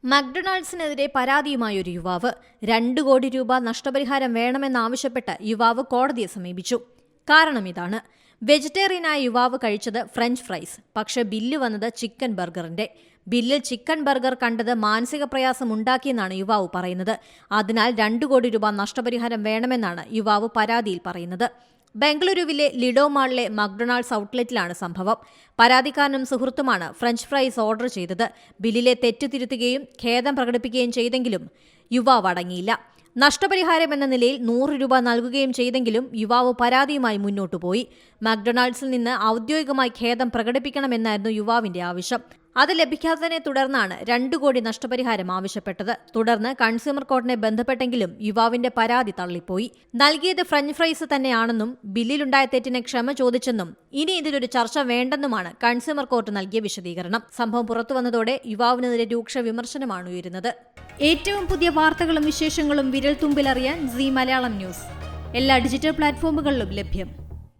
മക്ഡൊണാൾഡ്സിനെതിരെ പരാതിയുമായൊരു യുവാവ് 2 കോടി രൂപ നഷ്ടപരിഹാരം വേണമെന്നാവശ്യപ്പെട്ട് യുവാവ് കോടതിയെ സമീപിച്ചു. കാരണം ഇതാണ്: വെജിറ്റേറിയനായ യുവാവ് കഴിച്ചത് ഫ്രഞ്ച് ഫ്രൈസ്, പക്ഷെ ബില്ല് വന്നത് ചിക്കൻ ബർഗറിന്റെ. ബില്ലിൽ ചിക്കൻ ബർഗർ കണ്ടത് മാനസിക പ്രയാസം ഉണ്ടാക്കിയെന്നാണ് യുവാവ് പറയുന്നത്. അതിനാൽ 2 കോടി രൂപ നഷ്ടപരിഹാരം വേണമെന്നാണ് യുവാവ് പരാതിയിൽ പറയുന്നത്. ബംഗളൂരുവിലെ ലിഡോ മാളിലെ മക്ഡൊണാൾഡ്സ് ഔട്ട്ലെറ്റിലാണ് സംഭവം. പരാതിക്കാരനും സുഹൃത്തുമാണ് ഫ്രഞ്ച് ഫ്രൈസ് ഓർഡർ ചെയ്തത്. ബില്ലിലെ തെറ്റ് തിരുത്തുകയും ഖേദം പ്രകടിപ്പിക്കുകയും ചെയ്തെങ്കിലും യുവാവ് അടങ്ങിയില്ല. നഷ്ടപരിഹാരം എന്ന നിലയിൽ 100 രൂപ നൽകുകയും ചെയ്തെങ്കിലും യുവാവ് പരാതിയുമായി മുന്നോട്ടു പോയി. മക്ഡൊണാൾഡ്സിൽ നിന്ന് ഔദ്യോഗികമായി ഖേദം പ്രകടിപ്പിക്കണമെന്നായിരുന്നു യുവാവിന്റെ ആവശ്യം. അത് ലഭിക്കാത്തതിനെ തുടർന്നാണ് 2 കോടി നഷ്ടപരിഹാരം ആവശ്യപ്പെട്ടത്. തുടർന്ന് കൺസ്യൂമർ കോർട്ടിനെ ബന്ധപ്പെട്ടെങ്കിലും യുവാവിന്റെ പരാതി തള്ളിപ്പോയി. നൽകിയത് ഫ്രഞ്ച് ഫ്രൈസ് തന്നെയാണെന്നും ബില്ലിലുണ്ടായ തെറ്റിന് ക്ഷമ ചോദിച്ചെന്നും ഇനി ഇതിലൊരു ചർച്ച വേണ്ടെന്നുമാണ് കൺസ്യൂമർ കോർട്ട് നൽകിയ വിശദീകരണം. സംഭവം പുറത്തുവന്നതോടെ യുവാവിനെതിരെ രൂക്ഷ വിമർശനമാണ് ഉയരുന്നത്. ഏറ്റവും പുതിയ വാർത്തകളും വിശേഷങ്ങളും വിരൽ തുമ്പിലറിയാൻ സീ മലയാളം ന്യൂസ് എല്ലാ ഡിജിറ്റൽ പ്ലാറ്റ്ഫോമുകളിലും ലഭ്യം.